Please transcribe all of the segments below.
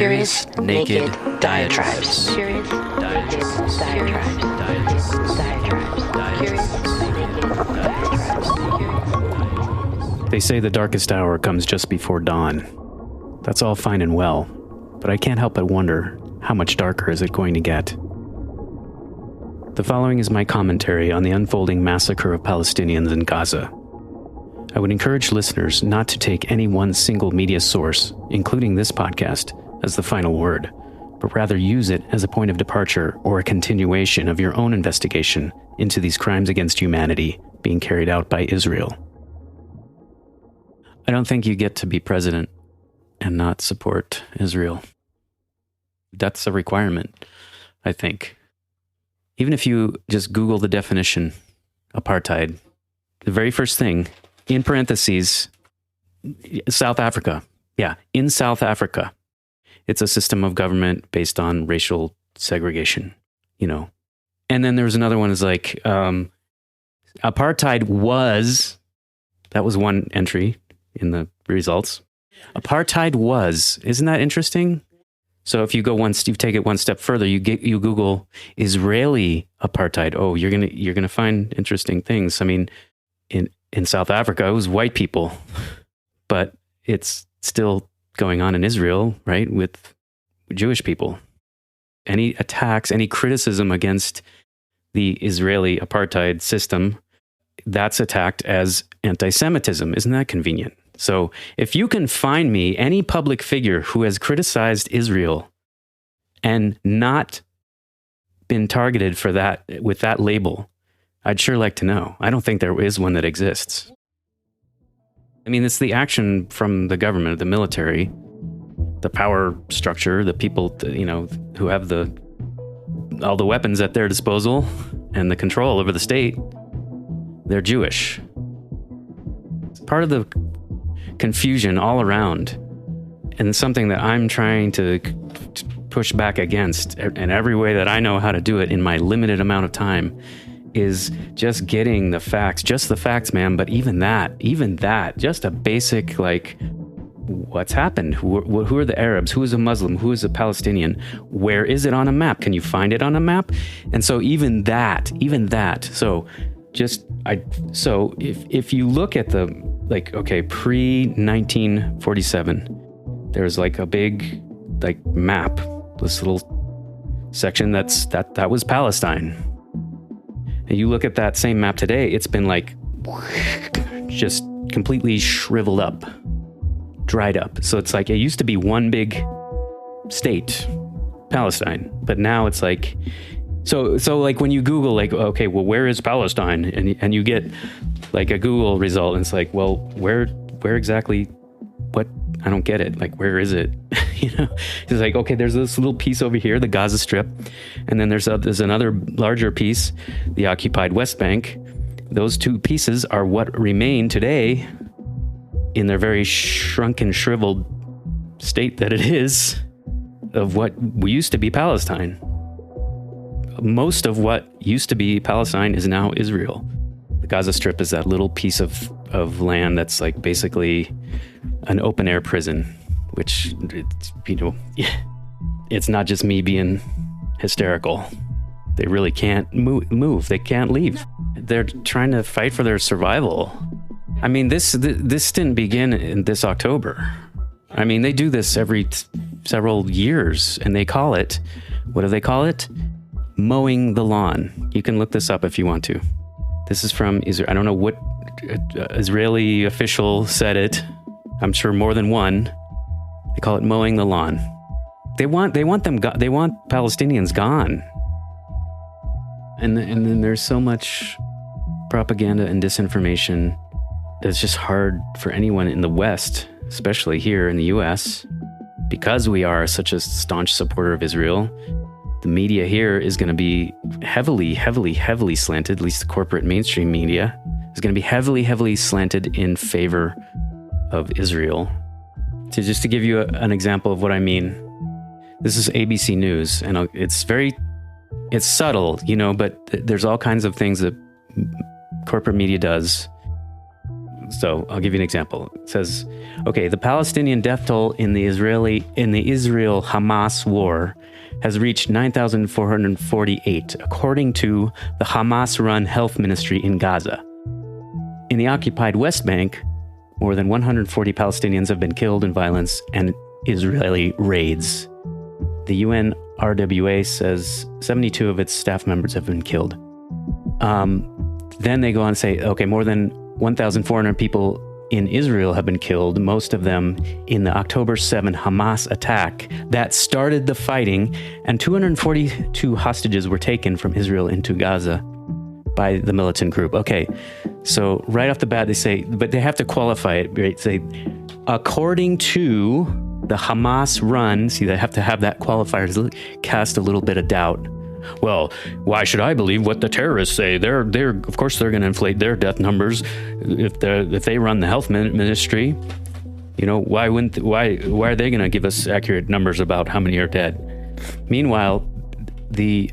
Curious Naked Diatribes. They say the darkest hour comes just before dawn. That's all fine and well, but I can't help but wonder, how much darker is it going to get? The following is my commentary on the unfolding massacre of Palestinians in Gaza. I would encourage listeners not to take any one single media source, including this podcast, as the final word, but rather use it as a point of departure or a continuation of your own investigation into these crimes against humanity being carried out by Israel. I don't think you get to be president and not support Israel. That's a requirement, I think. Even if you just Google the definition, apartheid, the very first thing, in parentheses, South Africa. Yeah, in South Africa. It's a system of government based on racial segregation, you know. And then there was another one is like, apartheid was, that was one entry in the results. Apartheid was, isn't that interesting? So if you go you take it one step further, you Google Israeli apartheid. Oh, you're gonna find interesting things. I mean, in South Africa, it was white people, but it's still going on in Israel, right, with Jewish people. Any attacks, any criticism against the Israeli apartheid system, that's attacked as anti-Semitism. Isn't that convenient? So if you can find me any public figure who has criticized Israel and not been targeted for that with that label, I'd sure like to know. I don't think there is one that exists. I mean, it's the action from the government, the military, the power structure, the people, you know, who have all the weapons at their disposal and the control over the state. They're Jewish. It's part of the confusion all around, and something that I'm trying to push back against in every way that I know how to do it in my limited amount of time is just getting the facts, just the facts, man. But even that, just a basic, like, what's happened? Who are the Arabs? Who is a Muslim? Who is a Palestinian? Where is it on a map? Can you find it on a map? And so even that, so if you look at the, like, okay, pre-1947, there's like a big, like, map, this little section that was Palestine. And you look at that same map today, it's been like just completely shriveled up, dried up. So it's like it used to be one big state, Palestine, but now it's like, so like when you Google, like, okay, well, where is Palestine? And you get like a Google result, and it's like, well, where exactly? What? I don't get it. Like, where is it? You know, it's like, okay, there's this little piece over here, the Gaza Strip, and then there's another larger piece, the occupied West Bank. Those two pieces are what remain today in their very shrunken, shriveled state that it is of what used to be Palestine. Most of what used to be Palestine is now Israel. The Gaza Strip is that little piece of land that's like basically an open air prison, which, you know, it's not just me being hysterical. They really can't move. They can't leave. They're trying to fight for their survival. I mean, this didn't begin in this October. I mean, they do this every several years, and they call it, what do they call it? Mowing the Lawn. You can look this up if you want to. This is from Israel. I don't know what Israeli official said it. I'm sure more than one. They call it mowing the lawn. They want Palestinians gone. And then there's so much propaganda and disinformation that's just hard for anyone in the West, especially here in the US, because we are such a staunch supporter of Israel. The media here is going to be heavily slanted, at least the corporate mainstream media is going to be heavily slanted in favor of Israel. Just to give you an example of what I mean, this is ABC News, and it's subtle, you know, but there's all kinds of things that corporate media does So I'll give you an example. It says, okay, the Palestinian death toll in the Israel-Hamas war has reached 9,448, according to the Hamas-run health ministry in Gaza. In the occupied West Bank, more than 140 Palestinians have been killed in violence and Israeli raids. The UN RWA says 72 of its staff members have been killed. Then they go on to say, okay, more than 1,400 people in Israel have been killed, most of them in the October 7 Hamas attack that started the fighting, and 242 hostages were taken from Israel into Gaza by the militant group. Okay, so right off the bat, they say, but they have to qualify it, right? Say, according to the Hamas run, see, they have to have that qualifier to cast a little bit of doubt. Well, why should I believe what the terrorists say? They're of course they're going to inflate their death numbers if they run the health ministry. You know, why are they going to give us accurate numbers about how many are dead? Meanwhile, the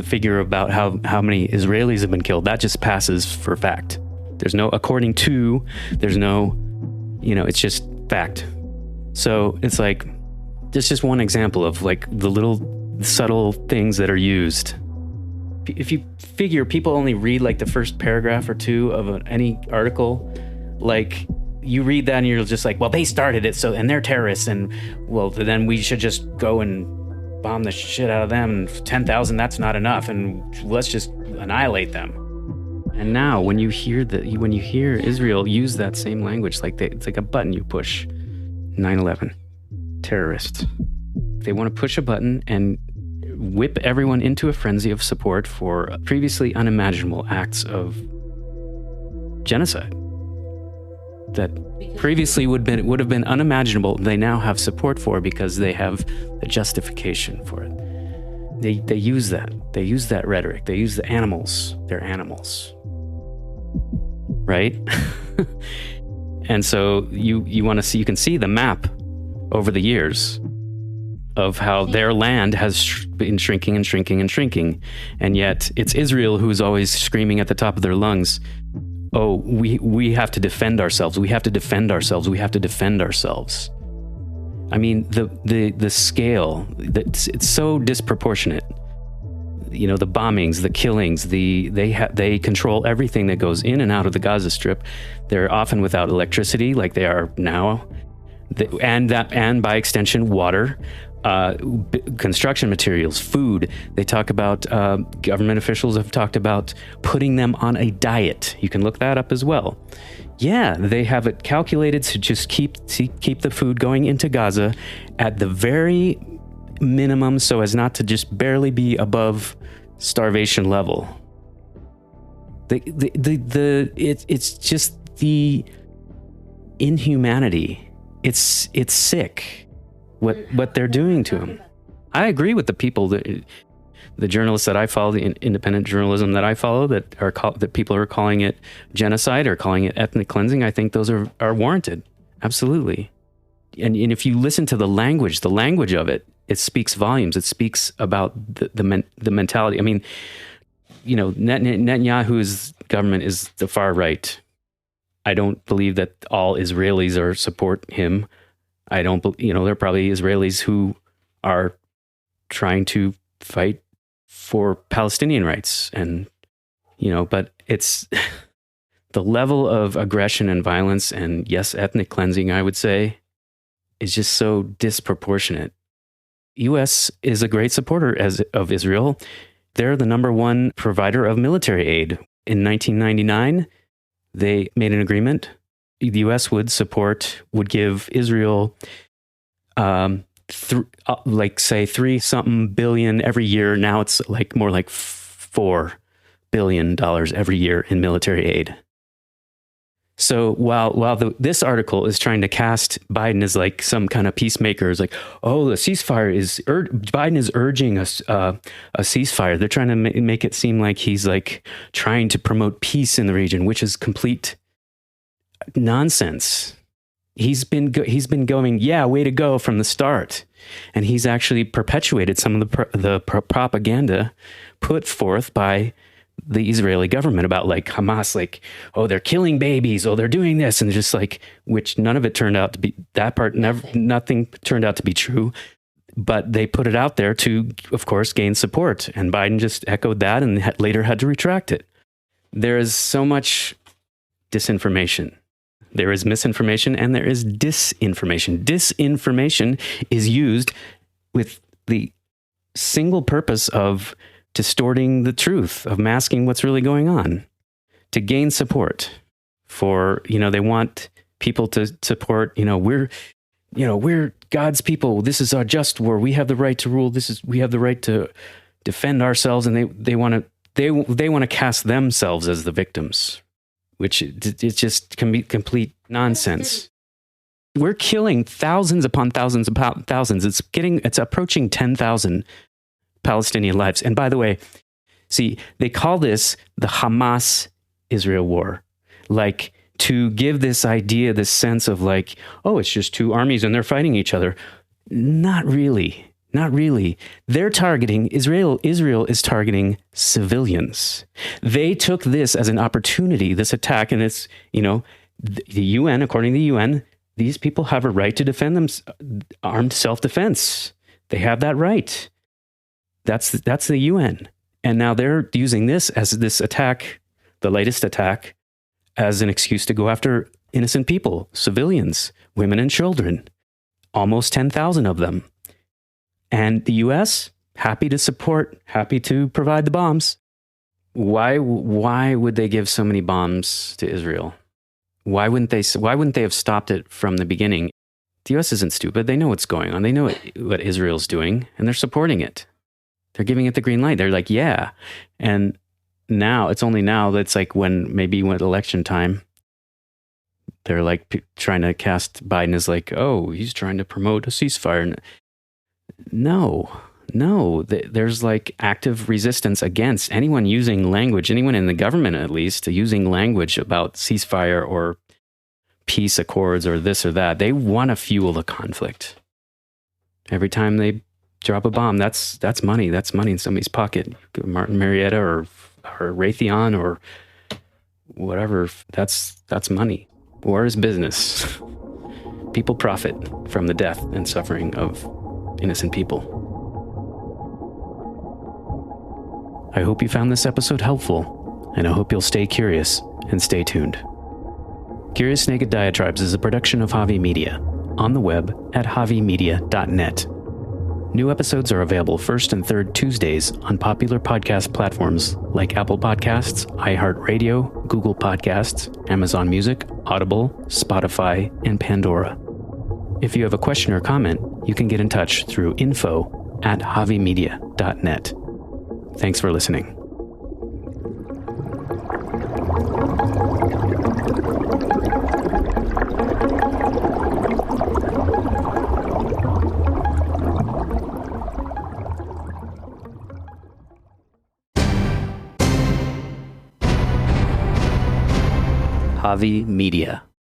figure about how many Israelis have been killed, that just passes for fact. There's no according to, there's no, it's just fact. So it's like, that's just one example of like the little subtle things that are used. If you figure people only read like the first paragraph or two of any article, like you read that and you're just like, well, they started it, so, and they're terrorists, and well, then we should just go and bomb the shit out of them. 10,000, that's not enough, and let's just annihilate them. And now when you hear Israel use that same language, like it's like a button you push. 9/11, terrorists. They want to push a button and whip everyone into a frenzy of support for previously unimaginable acts of genocide that previously would have been unimaginable. They now have support for because they have the justification for it. They use that. They use that rhetoric. They use the animals. They're animals, right? And so you want to see, you can see the map over the years of how their land has been shrinking and shrinking and shrinking. And yet it's Israel who's always screaming at the top of their lungs, oh, we have to defend ourselves. We have to defend ourselves. We have to defend ourselves. I mean, the scale, it's so disproportionate. The bombings, the killings, they control everything that goes in and out of the Gaza Strip. They're often without electricity, like they are now, and by extension, water. Construction materials, food. They talk about, government officials have talked about putting them on a diet. You can look that up as well. Yeah, they have it calculated to just keep the food going into Gaza at the very minimum, so as not to just barely be above starvation level. It's just the inhumanity. It's sick. What they're doing to him. I agree with the people, the journalists that I follow, the independent journalism that I follow, that people are calling it genocide or calling it ethnic cleansing. I think those are warranted, absolutely. And if you listen to the language of it, it speaks volumes. It speaks about the mentality. I mean, Netanyahu's government is the far right. I don't believe that all Israelis support him. I don't, there are probably Israelis who are trying to fight for Palestinian rights, and, but it's the level of aggression and violence and, yes, ethnic cleansing, I would say, is just so disproportionate. U.S. is a great supporter of Israel. They're the number one provider of military aid. In 1999, they made an agreement. The U.S. would give Israel, say 3-something billion every year. Now it's like more like $4 billion every year in military aid. So while this article is trying to cast Biden as like some kind of peacemaker, is like, oh, the ceasefire Biden is urging a ceasefire. They're trying to make it seem like he's like trying to promote peace in the region, which is complete nonsense. He's been going, yeah, way to go from the start, and he's actually perpetuated some of the propaganda put forth by the Israeli government about like Hamas, like, oh, they're killing babies, oh, they're doing this, and just like, which none of it turned out to be, that part, nothing turned out to be true. But they put it out there to, of course, gain support. And Biden just echoed that and later had to retract it. There is so much disinformation. There is misinformation and there is disinformation. Disinformation is used with the single purpose of distorting the truth, of masking what's really going on, to gain support for, they want people to support, we're God's people. This is our just war. We have the right to rule. We have the right to defend ourselves. And they want to cast themselves as the victims, which it just can be complete nonsense. We're killing thousands upon thousands upon thousands. It's approaching 10,000 Palestinian lives. And by the way, see, they call this the Hamas-Israel war, like to give this idea, this sense of like, oh, it's just two armies and they're fighting each other. Not really. Not really. They're targeting, Israel is targeting civilians. They took this as an opportunity, this attack, and it's, the UN, according to the UN, these people have a right to defend them, armed self-defense. They have that right. That's the UN. And now they're using this as this attack, the latest attack, as an excuse to go after innocent people, civilians, women and children, almost 10,000 of them. And the U.S., happy to support, happy to provide the bombs. Why would they give so many bombs to Israel? Why wouldn't they have stopped it from the beginning? The U.S. isn't stupid. They know what's going on. They know what Israel's doing, and they're supporting it. They're giving it the green light. They're like, yeah. And now, it's only now that's like when election time, they're like trying to cast Biden as like, oh, he's trying to promote a ceasefire. No, there's like active resistance against anyone using language, anyone in the government at least, using language about ceasefire or peace accords or this or that. They want to fuel the conflict. Every time they drop a bomb, that's money. That's money in somebody's pocket. Martin Marietta or Raytheon or whatever. That's money. War is business. People profit from the death and suffering of innocent people. I hope you found this episode helpful, and I hope you'll stay curious and stay tuned. Curious Naked Diatribes is a production of Javi Media, on the web at javimedia.net. New episodes are available first and third Tuesdays on popular podcast platforms like Apple Podcasts, iHeartRadio, Google Podcasts, Amazon Music, Audible, Spotify, and Pandora. If you have a question or comment, you can get in touch through info@javimedia.net. Thanks for listening. Javi Media.